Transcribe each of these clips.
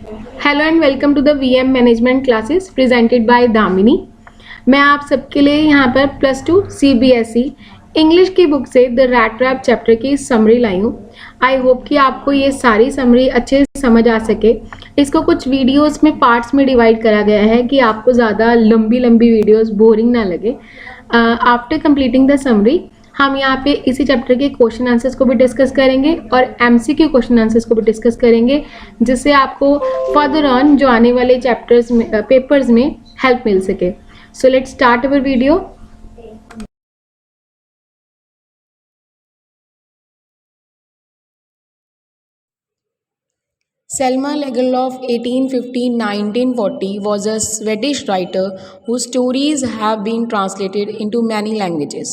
Hello and welcome to the VM management classes presented by Damini. मैं आप सबके लिए यहाँ पर प्लस टू सीबीएसई इंग्लिश की बुक से द रैट ट्रैप चैप्टर की समरी लाई हूँ। आई होप कि आपको ये सारी समरी अच्छे से समझ आ सके। इसको कुछ वीडियोस में पार्ट्स में डिवाइड करा गया है कि आपको ज़्यादा लंबी लंबी वीडियोस बोरिंग ना लगे। आफ्टर कंप्लीटिंग द समरी हम यहाँ पे इसी चैप्टर के क्वेश्चन आंसर्स को भी डिस्कस करेंगे और एमसीक्यू क्वेश्चन आंसर्स को भी डिस्कस करेंगे, जिससे आपको फर्दर ऑन जो आने वाले चैप्टर्स में पेपर्स में हेल्प मिल सके। So let's start our video. Selma Lagerlöf (1850–1940) was a Swedish writer whose stories have been translated into many languages.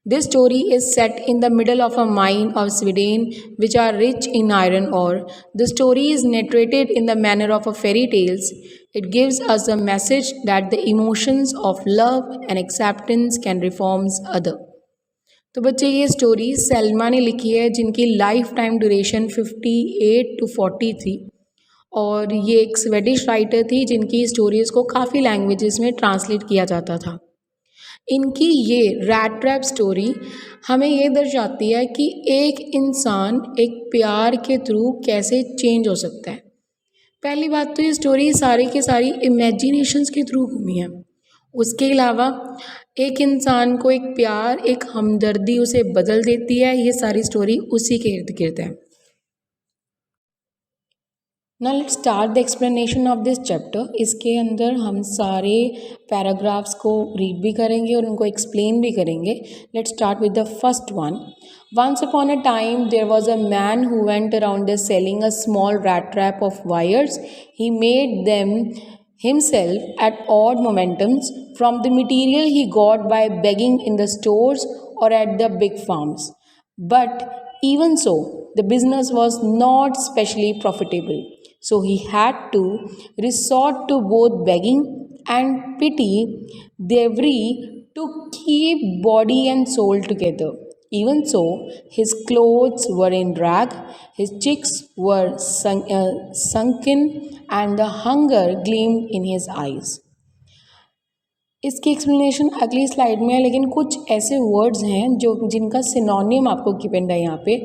This story is set in the middle of a mine of Sweden, which are rich in iron ore. The story is narrated in the manner of a fairy tales. It gives us a message that the emotions of love and acceptance can reform others. तो बच्चे ये story Selma ने लिखी है, जिनकी life time duration 58 to 40 थी और ये एक स्वेडिश राइटर थी जिनकी स्टोरीज़ को काफ़ी लैंग्वेजेस में ट्रांसलेट किया जाता था। इनकी ये रैट ट्रैप स्टोरी हमें ये दर्शाती है कि एक इंसान एक प्यार के थ्रू कैसे चेंज हो सकता है। पहली बात तो ये स्टोरी सारी की सारी इमेजिनेशंस के थ्रू घूमी है। उसके अलावा एक इंसान को एक प्यार, एक हमदर्दी उसे बदल देती है। ये सारी स्टोरी उसी के इर्द गिर्द है। Now let's start the explanation of this chapter. इसके अंदर हम सारे पैराग्राफ्स को रीड भी करेंगे और उनको एक्सप्लेन भी करेंगे। Let's start with the first one. Once upon a time, there was a man who went around selling a small rat trap of wires. He made them himself at odd momentums from the material he got by begging in the stores or at the big farms. But even so, the business was not specially profitable. So he had to resort to both begging and pity thievery to keep body and soul together. Even so, his clothes were in rag, his cheeks were sunken, and the hunger gleamed in his eyes. इसकी explanation अगली slide में है, लेकिन कुछ ऐसे words हैं जो जिनका सिनोनिम आपको गिवन है यहाँ पे।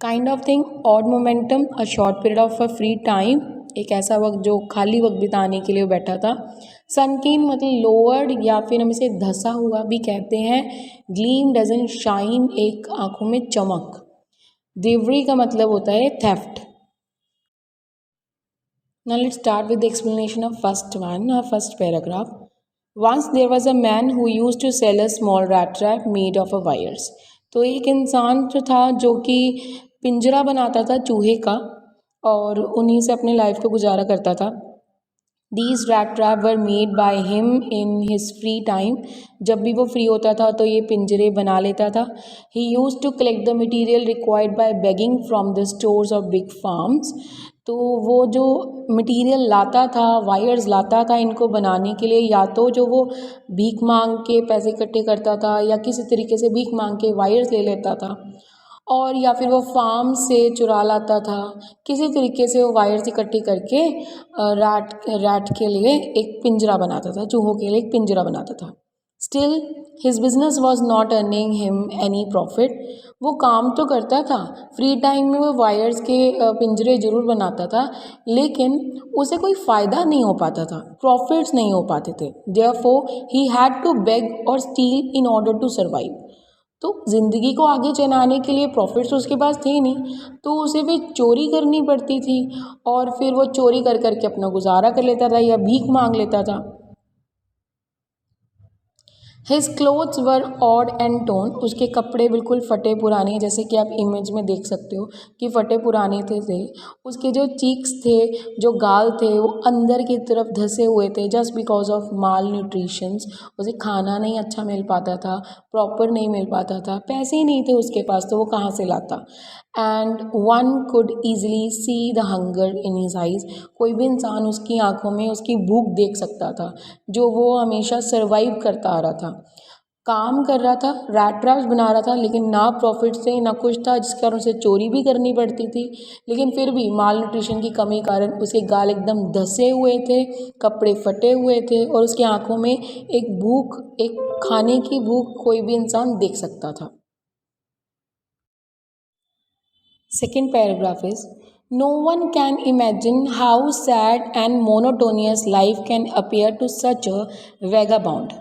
Kind of thing, odd momentum, a short period of a free time, एक ऐसा वक्त जो खाली वक्त बिताने के लिए बैठा था। सनकिन मतलब लोअर्ड या फिर हम इसे धंसा हुआ भी कहते हैं। ग्लीम डजन शाइन, एक आंखों में चमक। देवरी का मतलब होता है theft. Now let's start with the explanation of first one, or first paragraph. Once there was a man who used to sell a small rat trap made of wires. तो एक इंसान जो था जो कि पिंजरा बनाता था चूहे का और उन्हीं से अपने लाइफ को गुजारा करता था। These rat trap were made by him in his free time. जब भी वो फ्री होता था तो ये पिंजरे बना लेता था। He used to collect the material required by begging from the stores of big farms. तो वो जो मटेरियल लाता था, वायर्स लाता था इनको बनाने के लिए, या तो जो वो भीख मांग के पैसे इकट्ठे करता था या किसी तरीके से भीख मांग के वायर्स ले लेता था, और या फिर वो फार्म से चुरा लाता था। किसी तरीके से वो वायर्स इकट्ठी करके रैट के लिए एक पिंजरा बनाता था, चूहों के लिए एक पिंजरा बनाता था। Still his business was not earning him any profit. वो काम तो करता था, फ्री टाइम में वो वायर्स के पिंजरे ज़रूर बनाता था, लेकिन उसे कोई फ़ायदा नहीं हो पाता था, प्रॉफिट्स नहीं हो पाते थे। Therefore he had to beg और steal in order to survive. तो ज़िंदगी को आगे चलाने के लिए प्रॉफिट्स उसके पास थे नहीं, तो उसे फिर चोरी करनी पड़ती थी और फिर वो चोरी कर करके अपना गुजारा कर लेता था या भीख मांग लेता था। His clothes were odd and tone, उसके कपड़े बिल्कुल फटे पुराने, जैसे कि आप इमेज में देख सकते हो कि फटे पुराने थे। उसके जो चीक्स थे, जो गाल थे, वो अंदर की तरफ धंसे हुए थे, just because of mall nutritions. उसे खाना नहीं अच्छा मिल पाता था, प्रॉपर नहीं मिल पाता था, पैसे ही नहीं थे उसके पास, तो वो कहाँ से लाता। And one could easily see the hunger in his eyes, कोई भी इंसान उसकी आंखों में उसकी भूख देख सकता था, जो वो हमेशा सर्वाइव करता आ रहा था। काम कर रहा था, रैट ट्रैप्स बना रहा था, लेकिन ना प्रॉफिट से ना कुछ था, जिस कारण उसे चोरी भी करनी पड़ती थी। लेकिन फिर भी माल न्यूट्रिशन की कमी कारण उसके गाल एकदम धसे हुए थे, कपड़े फटे हुए थे और उसकी आंखों में एक खाने की भूख कोई भी इंसान देख सकता था। Second paragraph is, no one can imagine how sad and monotonous life can appear to such a vagabond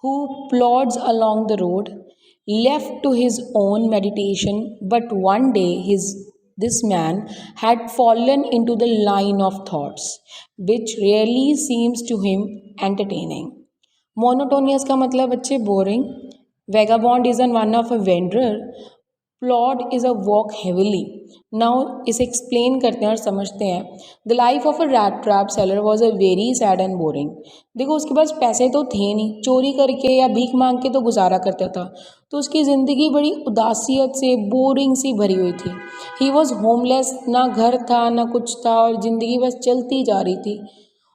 who plods along the road, left to his own meditation. But one day this man had fallen into the line of thoughts, which rarely seems to him entertaining. Monotonous का मतलब बच्चे boring. Vagabond is one of a wanderer. Plot is a walk heavily. Now इसे explain करते हैं और समझते हैं। The life of a rat trap seller was a very sad and boring. देखो उसके पास पैसे तो थे नहीं, चोरी करके या भीख मांग के तो गुजारा करता था, तो उसकी ज़िंदगी बड़ी उदासियत से बोरिंग सी भरी हुई थी। ही वॉज होमलेस, ना घर था ना कुछ था और ज़िंदगी बस चलती जा रही थी।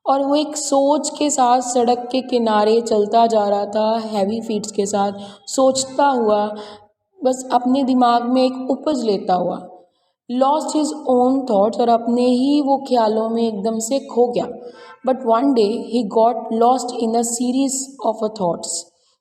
और वो एक सोच के साथ सड़क के किनारे चलता जा रहा था, हैवी फीट्स के साथ, सोचता हुआ, बस अपने दिमाग में एक उपज लेता हुआ। लॉस्ट हिज ओन थॉट्स, और अपने ही वो ख्यालों में एकदम से खो गया। But one day he got lost in a series of a thoughts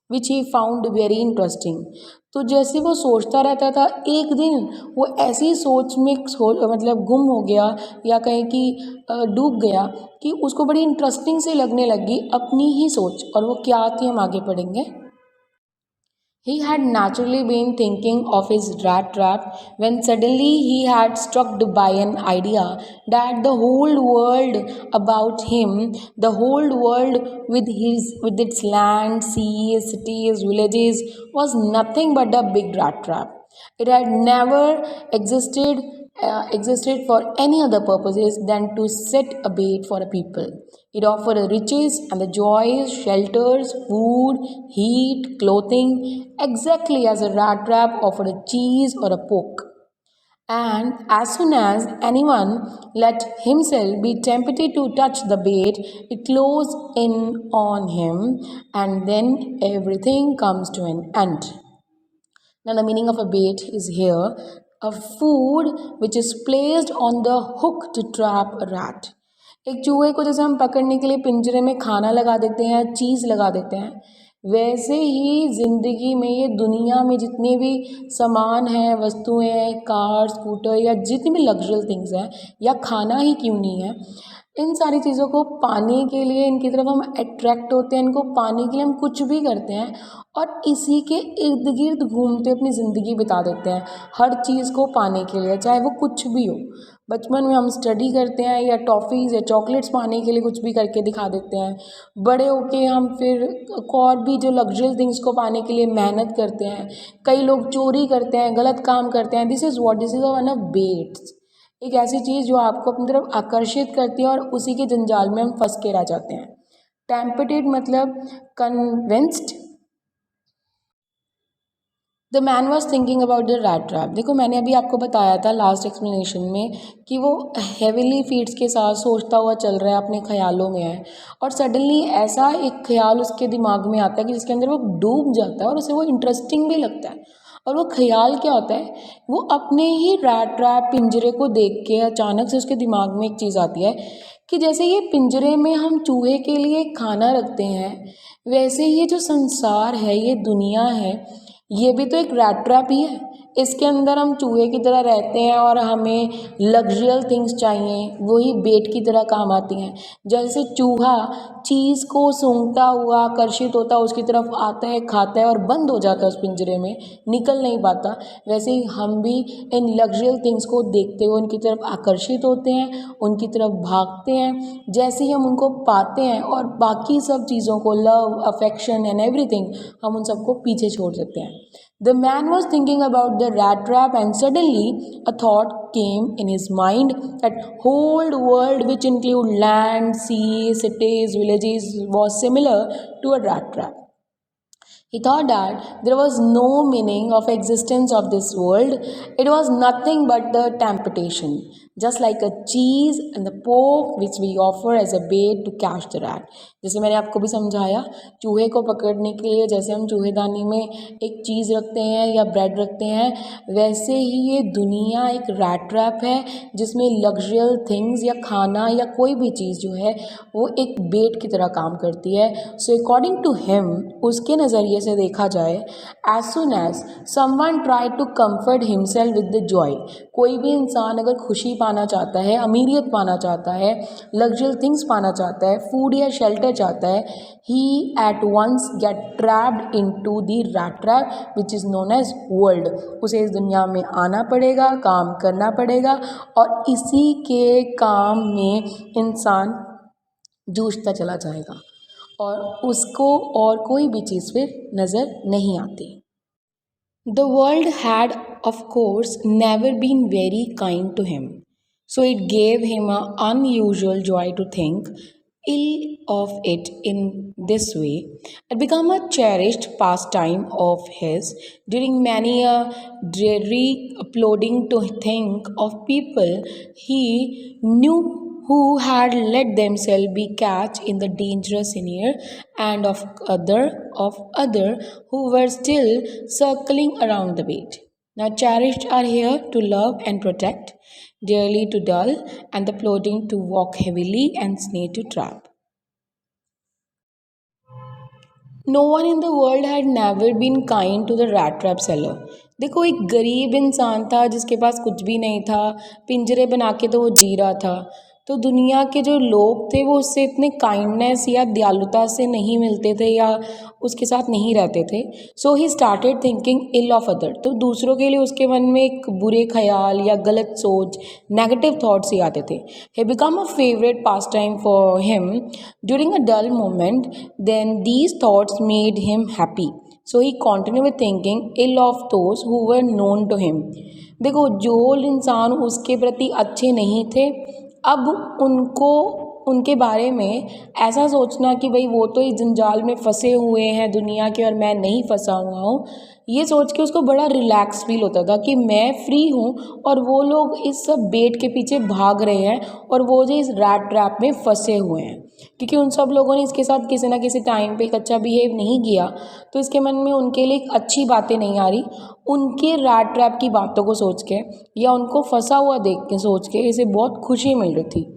which he found very interesting. तो जैसे वो सोचता रहता था, एक दिन वो ऐसी सोच में मतलब गुम हो गया या कहीं कि डूब गया कि उसको बड़ी इंटरेस्टिंग से लगने लगी अपनी ही सोच। और वो क्या थी हम आगे पढ़ेंगे। He had naturally been thinking of his rat trap when suddenly he had struck by an idea that the whole world about him, the whole world with its land, seas, cities, villages, was nothing but a big rat trap. It had never existed for any other purposes than to set a bait for a people. It offered the riches and the joys, shelters, food, heat, clothing, exactly as a rat trap offered a cheese or a poke. And as soon as anyone let himself be tempted to touch the bait, it closed in on him, and then everything comes to an end. Now, the meaning of a bait is here a food which is placed on the hook to trap a rat. एक चूहे को जैसे हम पकड़ने के लिए पिंजरे में खाना लगा देते हैं, चीज़ लगा देते हैं, वैसे ही ज़िंदगी में ये दुनिया में जितने भी सामान हैं, वस्तुएं हैं, कार, स्कूटर या जितनी भी लग्जरी थिंग्स हैं या खाना ही क्यों नहीं है, इन सारी चीज़ों को पाने के लिए इनकी तरफ हम अट्रैक्ट होते हैं, इनको पाने के लिए हम कुछ भी करते हैं और इसी के इर्द गिर्द घूमते अपनी ज़िंदगी बिता देते हैं हर चीज़ को पाने के लिए, चाहे वो कुछ भी हो। बचपन में हम स्टडी करते हैं या टॉफ़ीज़ या चॉकलेट्स पाने के लिए कुछ भी करके दिखा देते हैं। बड़े होके हम फिर और भी जो लग्जरी थिंग्स को पाने के लिए मेहनत करते हैं। कई लोग चोरी करते हैं, गलत काम करते हैं। This is one of bets, एक ऐसी चीज़ जो आपको अपनी तरफ आकर्षित करती है और उसी के जंजाल में हम फंस के रह जाते हैं। टेम्पटेड मतलब convinced. The man was thinking about the rat trap. देखो मैंने अभी आपको बताया था लास्ट एक्सप्लेनेशन में कि वो हेविली फीट्स के साथ सोचता हुआ चल रहा है, अपने ख्यालों में है और सडनली ऐसा एक ख्याल उसके दिमाग में आता है कि जिसके अंदर वो डूब जाता है और उसे वो इंटरेस्टिंग भी लगता है। और वो ख्याल क्या होता है, वो अपने ही रैट ट्रैप पिंजरे को देख के अचानक से उसके दिमाग में एक चीज़ आती है कि जैसे ये पिंजरे में हम चूहे के लिए खाना रखते हैं, वैसे ये जो संसार है, ये दुनिया है, ये भी तो एक रैट ट्रैप ही है। इसके अंदर हम चूहे की तरह रहते हैं और हमें लग्जरियल थिंग्स चाहिए, वही बेट की तरह काम आती हैं। जैसे चूहा चीज़ को सूंघता हुआ आकर्षित होता है, उसकी तरफ आता है, खाता है और बंद हो जाता है उस पिंजरे में, निकल नहीं पाता, वैसे ही हम भी इन लग्जरियल थिंग्स को देखते हुए उनकी तरफ आकर्षित होते हैं, उनकी तरफ भागते हैं। जैसे ही हम उनको पाते हैं और बाकी सब चीज़ों को, लव, अफेक्शन एंड एवरीथिंग, हम उन सबको पीछे छोड़ देते हैं। The man was thinking about the rat trap and suddenly a thought came in his mind that whole world which include land, sea, cities, villages was similar to a rat trap. He thought that there was no meaning of existence of this world. It was nothing but the temptation. just like a cheese and the pork which we offer as a bait to catch the rat. जैसे मैंने आपको भी समझाया, चूहे को पकड़ने के लिए जैसे हम चूहेदानी में एक चीज़ रखते हैं या ब्रेड रखते हैं, वैसे ही ये दुनिया एक रैट ट्रैप है जिसमें लग्जरियल थिंग्स या खाना या कोई भी चीज़ जो है वो एक बेट की तरह काम करती है. सो अकॉर्डिंग टू हिम, उसके नज़रिए से देखा जाए, as soon as someone try to comfort himself with the joy, कोई भी इंसान अगर खुशी पाना चाहता है, अमीरियत पाना चाहता है, लग्जरियल थिंग्स पाना चाहता है, फूड या शेल्टर चाहता है, he at once get trapped into the rat trap which is known as world. उसे इस दुनिया में आना पड़ेगा, काम करना पड़ेगा और इसी के काम में इंसान जूझता चला जाएगा और उसको और कोई भी चीज़ फिर नज़र नहीं आती. The world had, of course, never been very kind to him, so it gave him an unusual joy to think ill of it in this way. It became a cherished pastime of his during many a dreary plodding to think of people he knew who had let themselves be catch in the dangerous snare, and of other who were still circling around the bait. Now cherished are here to love and protect, dearly to dull, and the plodding to walk heavily, and snare to trap. No one in the world had never been kind to the rat trap seller. देखो, एक गरीब इंसान था जिसके पास कुछ भी नहीं था, पिंजरे बना के तो वो जी रहा था. तो दुनिया के जो लोग थे वो उससे इतने काइंडनेस या दयालुता से नहीं मिलते थे या उसके साथ नहीं रहते थे. So he started thinking ill of other. तो दूसरों के लिए उसके मन में एक बुरे ख्याल या गलत सोच, नेगेटिव थॉट्स ही आते थे. He become a favourite pastime for him during a dull moment. Then these thoughts made him happy. So he continue with thinking ill of those who were known to him. देखो, जो इंसान उसके प्रति अच्छे नहीं थे, अब उनको उनके बारे में ऐसा सोचना कि भाई वो तो इस जंजाल में फंसे हुए हैं दुनिया के और मैं नहीं फंसा हुआ हूँ, ये सोच के उसको बड़ा रिलैक्स फील होता था कि मैं फ्री हूँ और वो लोग इस सब बेट के पीछे भाग रहे हैं और वो जो इस रैट ट्रैप में फंसे हुए हैं. क्योंकि उन सब लोगों ने इसके साथ किसी ना किसी टाइम पे एक अच्छा बिहेव नहीं किया, तो इसके मन में उनके लिए अच्छी बातें नहीं आ रही. उनके रैट ट्रैप की बातों को सोच के या उनको फंसा हुआ देख के सोच के इसे बहुत खुशी मिल रही थी.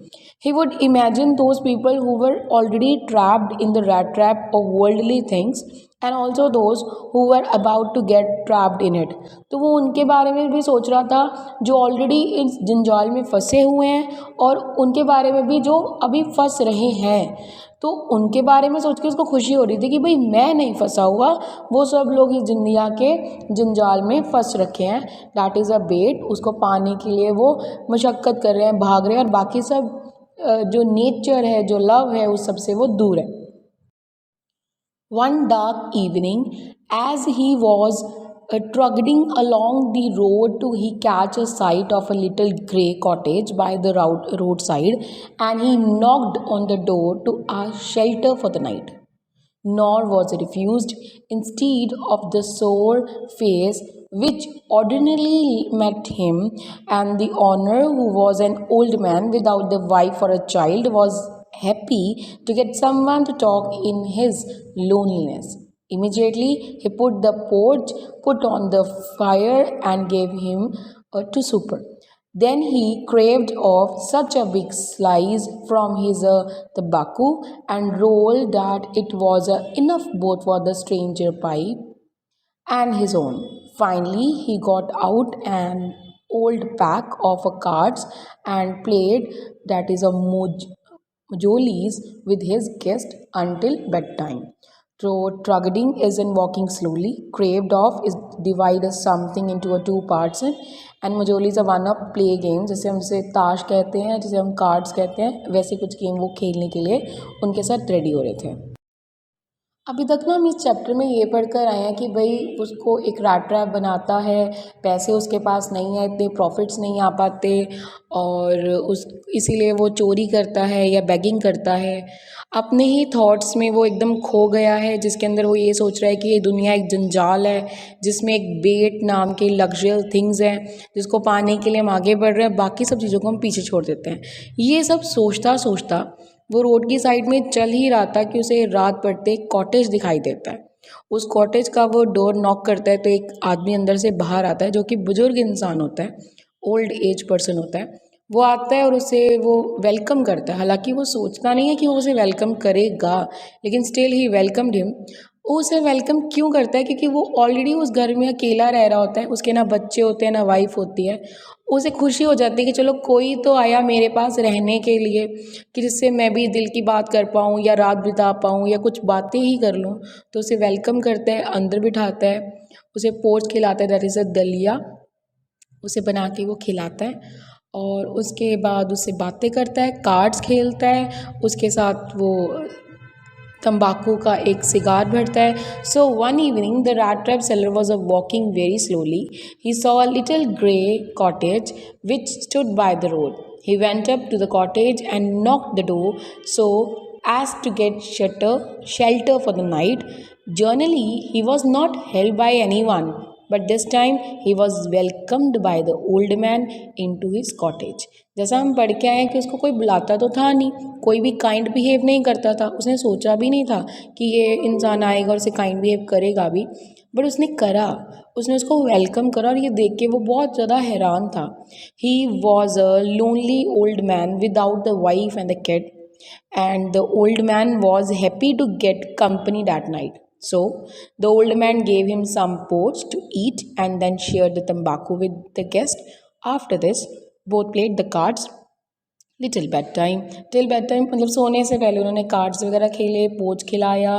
He would imagine those people who were already trapped in the rat trap of worldly things and also those who were about to get trapped in it. तो वो उनके बारे में भी सोच रहा था जो ऑलरेडी इस जंजाल में फंसे हुए हैं और उनके बारे में भी जो अभी फंस रहे हैं. तो उनके बारे में सोच के उसको खुशी हो रही थी कि भाई मैं नहीं फंसा हुआ, वो सब लोग इस दुनिया के जंजाल में फंस रखे हैं. दैट इज़ अ बेट. उसको पाने के लिए वो मशक्क़त कर रहे हैं, भाग रहे हैं और बाकी सब जो नेचर है, जो लव है, उस सबसे वो दूर है. One dark evening, as he was trudging along the road, he catch a sight of a little grey cottage by the roadside, and he knocked on the door to ask shelter for the night. Nor was refused. Instead of the sour face which ordinarily met him, and the owner, who was an old man without the wife or a child, was happy to get someone to talk in his loneliness. Immediately he put on the fire and gave him to supper. Then he craved off such a big slice from his tobacco and roll that it was enough both for the stranger pipe and his own. Finally, he got out an old pack of cards and played, that is a mojolis, with his guest until bedtime. So trudging is in walking slowly. Craved off is divide something into a two parts, and mojolis are one of play game. जैसे हम इसे ताश कहते हैं, जैसे हम cards कहते हैं, वैसे कुछ गेम वो खेलने के लिए उनके साथ रेडी हो रहे थे. अभी तक ना हम इस चैप्टर में ये पढ़कर आए हैं कि भाई उसको एक रैट ट्रैप बनाता है, पैसे उसके पास नहीं है, इतने प्रॉफिट्स नहीं आ पाते और उस इसीलिए वो चोरी करता है या बेगिंग करता है। अपने ही थॉट्स में वो एकदम खो गया है, जिसके अंदर वो ये सोच रहा है कि ये दुनिया एक जंजाल है जिसमें एक बेट नाम के लग्जरियस थिंग्स हैं जिसको पाने के लिए हम आगे बढ़ रहे हैं, बाकी सब चीज़ों को हम पीछे छोड़ देते हैं। ये सब सोचता सोचता वो रोड की साइड में चल ही रहा था कि उसे रात पड़ते एक कॉटेज दिखाई देता है। उस कॉटेज का वो डोर नॉक करता है तो एक आदमी अंदर से बाहर आता है जो कि बुजुर्ग इंसान होता है, ओल्ड एज पर्सन होता है। वो आता है और उसे वो वेलकम करता है। हालांकि वो सोचता नहीं है कि वो उसे वेलकम करेगा, लेकिन स्टिल ही वेलकम्ड हिम। वो उसे वेलकम क्यों करता है? क्योंकि वो ऑलरेडी उस घर में अकेला रह रहा होता है, उसके ना बच्चे होते हैं ना वाइफ होती है। उसे खुशी हो जाती है कि चलो कोई तो आया मेरे पास रहने के लिए, कि जिससे मैं भी दिल की बात कर पाऊँ या रात बिता पाऊँ या कुछ बातें ही कर लूँ। तो उसे वेलकम करता है, अंदर बिठाता है, उसे पोच खिलाता है, दैट इज़ अ दलिया उसे बना के वो खिलाता है और उसके बाद उससे बातें करता है, कार्ड्स खेलता है, उसके साथ वो तंबाकू का एक सिगार भरता है। So one evening the rat trap seller was walking very slowly. He saw a little grey cottage which stood by the road. He went up to the cottage and knocked the door so as to get shelter for the night. Generally, he was not held by anyone, but this time he was welcomed by the old man into his cottage. जैसा हम पढ़ के आए हैं कि उसको कोई बुलाता तो था नहीं, कोई भी काइंड बिहेव नहीं करता था, उसने सोचा भी नहीं था कि ये इंसान आएगा और उसे काइंड बिहेव करेगा भी, बट उसने करा, उसने उसको वेलकम करा और ये देख के वो बहुत ज़्यादा हैरान था। ही was a lonely old man without the wife and the kid, and the old man was happy to get company that night. So the old man gave him some porridge to eat and then shared the tobacco with the guest. After this, both played the cards. Little bed time, till bed time मतलब सोने से पहले उन्होंने cards वगैरह खेले, पोच खिलाया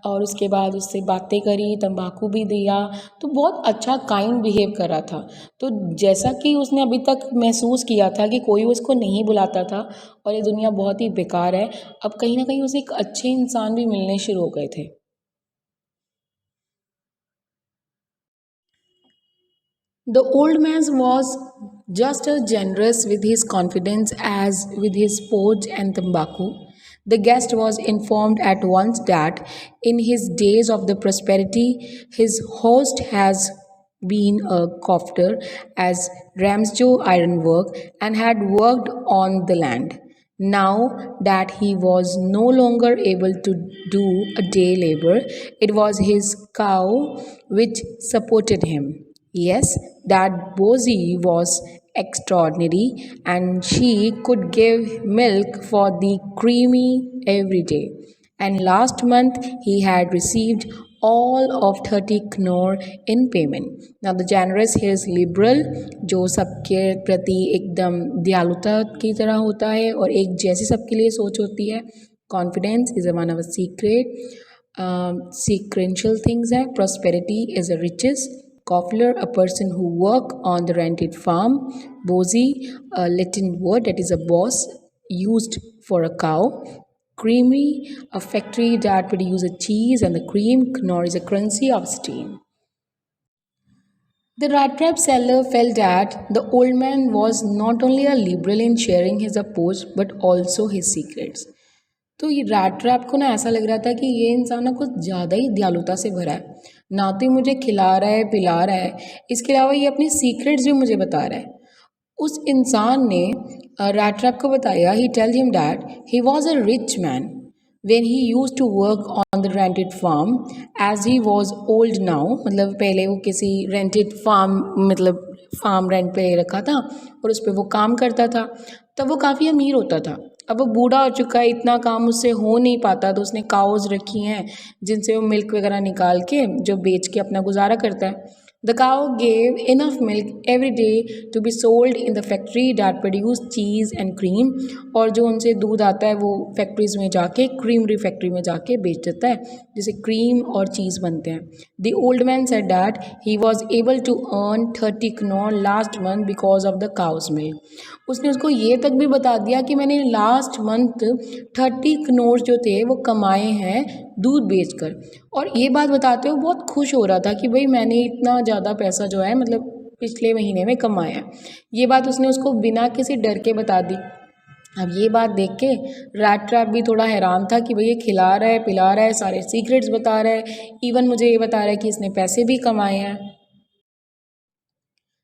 और उसके बाद उससे बातें करी, तंबाकू भी दिया। तो बहुत अच्छा काइंड बिहेव कर रहा था। तो जैसा कि उसने अभी तक महसूस किया था कि कोई उसको नहीं बुलाता था और ये दुनिया बहुत ही बेकार है, अब कहीं ना कहीं उसे एक अच्छे इंसान भी मिलने शुरू हो गए थे। The old man was just as generous with his confidence as with his porridge and tobacco. The guest was informed at once that in his days of the prosperity, his host has been a crofter as Ramsjo ironwork and had worked on the land. Now that he was no longer able to do a day labor, it was his cow which supported him. Yes, that Bosie was extraordinary and she could give milk for the creamy every day. And last month he had received all of 30 knorr in payment. Now the generous is liberal, जो सबके प्रति एकदम दयालुता की तरह होता है और एक जैसी सबके लिए सोच होती है. Confidence is one of the sequential things है. Prosperity is a riches. Koffler, a person who work on the rented farm. Bosie, a Latin word that is a boss used for a cow. Creamy, a factory that produces cheese and the cream. Knorr is a currency of steam. The rat trap seller felt that the old man was not only a liberal in sharing his approach but also his secrets. तो ये rat trap को ना ऐसा लग रहा था कि ये इंसान ना कुछ ज़्यादा ही दयालुता से भरा है, ना तो ये मुझे खिला रहा है पिला रहा है, इसके अलावा ये अपनी सीक्रेट्स भी मुझे बता रहा है। उस इंसान ने रैट ट्रैप को बताया, he tell him that he was a rich man when he used to work on the rented farm as he was old now, मतलब पहले वो किसी rented farm मतलब फार्म रेंट पे ले रखा था और उस पर वो काम करता था, तब वो काफ़ी अमीर होता था। अब वो बूढ़ा हो चुका है, इतना काम उससे हो नहीं पाता, तो उसने काउज रखी हैं जिनसे वो मिल्क वगैरह निकाल के जो बेच के अपना गुजारा करता है। The cow gave enough milk every day to be sold in the factory that produced cheese and cream. और जो उनसे दूध आता है वो फैक्ट्रीज में जाके क्रीमरी फैक्ट्री में जाके बेच देता है जिसे क्रीम और चीज़ बनते हैं. The old man said that he was able to earn 30 knor last month because of the cow's milk. उसने उसको ये तक भी बता दिया कि मैंने लास्ट मंथ 30 कनोर जो थे वो कमाए हैं दूध बेचकर. और ये बात बताते हुए बहुत खुश हो रहा था कि भाई मैंने इतना ज़्यादा पैसा जो है मतलब पिछले महीने में कमाया है. ये बात उसने उसको बिना किसी डर के बता दी. अब ये बात देख के रैट ट्रैप भी थोड़ा हैरान था कि भाई ये खिला रहा है पिला रहा है सारे सीक्रेट्स बता रहा है, इवन मुझे ये बता रहा है कि इसने पैसे भी कमाए हैं.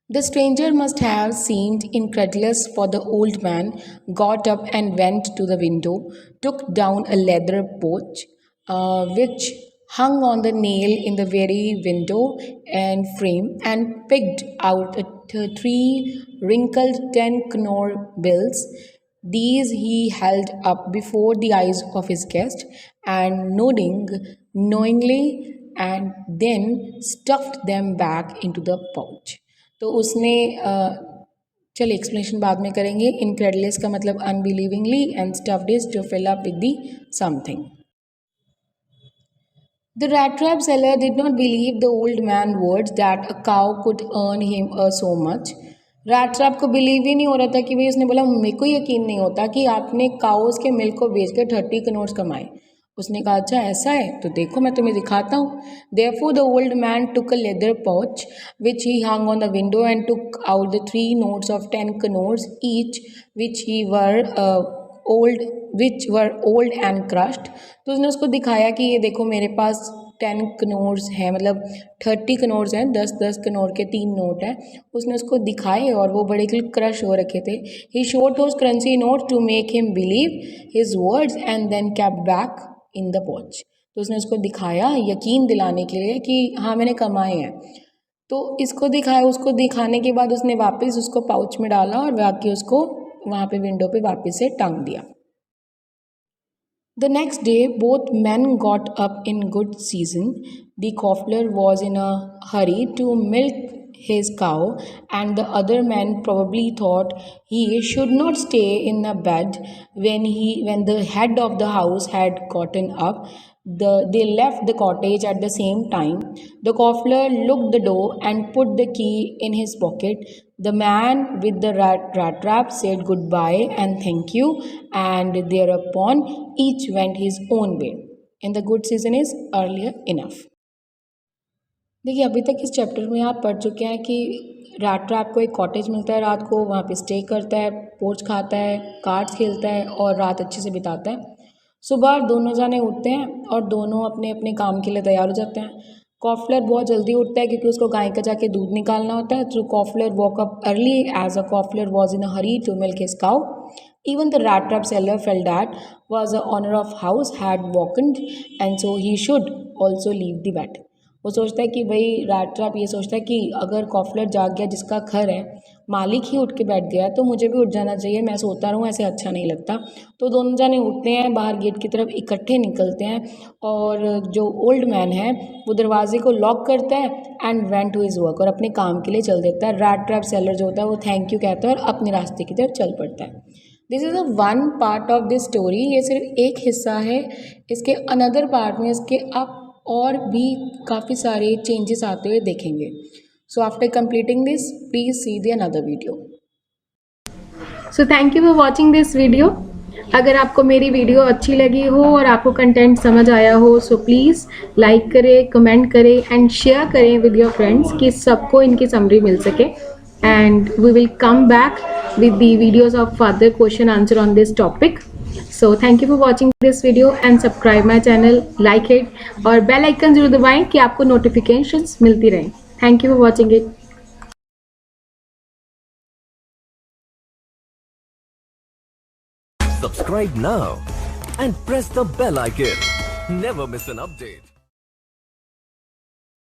The stranger must have seemed incredulous, for the old man got up and went to the window, took down a leather pouch which hung on the nail in the very window and frame, and picked out three wrinkled 10 knor bills. These he held up before the eyes of his guest, and nodding knowingly, and then stuffed them back into the pouch. तो उसने चलिए explanation बाद में करेंगे. Incredulous का मतलब unbelievingly and stuffed is to fill up with the something. The rat trap seller did not believe the old man's words that a cow could earn him so much. Rat trap को believe ही नहीं हो रहा था कि भाई उसने बोला मेरे को यकीन नहीं होता कि आपने काउस के मिल्क को बेच कर 30 कनोर्स कमाए. उसने कहा अच्छा ऐसा है तो देखो मैं तुम्हें दिखाता हूँ. Therefore the old man took a leather pouch which he hung on the window and took out the 3 notes of 10 knors each, which were old and crushed. तो उसने उसको दिखाया कि ये देखो मेरे पास 10 कनोर्स हैं, मतलब 30 कनोर्स हैं, 10-10 कनोर के 3 नोट हैं. उसने उसको दिखाए और वो बड़े क्रश हो रखे थे. He showed those crunchy notes to make him believe his words and then kept back in the पॉच. तो उसने उसको दिखाया यकीन दिलाने के लिए कि हाँ मैंने कमाए हैं. तो इसको दिखाया, उसको दिखाने के बाद उसने वापस उसको पाउच में डाला और बाकी उसको वहाँ पे विंडो पे वापस से टांग दिया. The next day both men got up in good season. The cobbler was in a hurry to milk his cow, and the other man probably thought he should not stay in the bed when the head of the house had gotten up. They left the cottage at the same time. The cobbler locked the door and put the key in his pocket. The man with the rat trap said goodbye and thank you, and thereupon each went his own way. And the good season is earlier enough. देखिए अभी तक इस chapter में आप पढ़ चुके हैं कि रैट ट्रैप को एक कॉटेज मिलता है रात को, वहाँ पे स्टे करता है, पोर्च खाता है, कार्ड्स खेलता है और रात अच्छे से बिताता है. सुबह दोनों जाने उठते हैं और दोनों अपने अपने काम के लिए तैयार हो जाते हैं. कॉफलर बहुत जल्दी उठता है क्योंकि उसको गाय का जाके दूध निकालना होता है. तो crofter walk up early as a crofter was in a hurry to milk his cow. Even the rat trap seller felt that was the owner of house had wakened, and so he should also leave the bed. वो सोचता है कि भाई rat trap ये सोचता है कि अगर कॉफलर जाग गया, जिसका घर है, मालिक ही उठ के बैठ गया तो मुझे भी उठ जाना चाहिए. मैं सोता रहूँ ऐसे अच्छा नहीं लगता. तो दोनों जाने उठते हैं, बाहर गेट की तरफ इकट्ठे निकलते हैं और जो ओल्ड मैन है वो दरवाजे को लॉक करता है and went to his work, और अपने काम के लिए चल देता है. रैट ट्रैप सेलर जो होता है वो थैंक यू कहता है और अपने रास्ते की तरफ चल पड़ता है. This is a one part of this story. ये सिर्फ एक हिस्सा है. इसके अनदर पार्ट में इसके आप और भी काफ़ी सारे चेंजेस आते हुए देखेंगे. So after completing this please see the another video. So thank you for watching this video. अगर आपको मेरी वीडियो अच्छी लगी हो और आपको कंटेंट समझ आया हो सो प्लीज़ लाइक करें, कमेंट करें एंड शेयर करें विद योर फ्रेंड्स कि सबको इनकी समरी मिल सके. And we will come back with the videos of further question answer on this topic. So thank you for watching this video and subscribe my channel, like it और bell icon जरूर दबाएं कि आपको notifications मिलती रहें. Thank you for watching it. Subscribe now and press the bell icon. Never miss an update.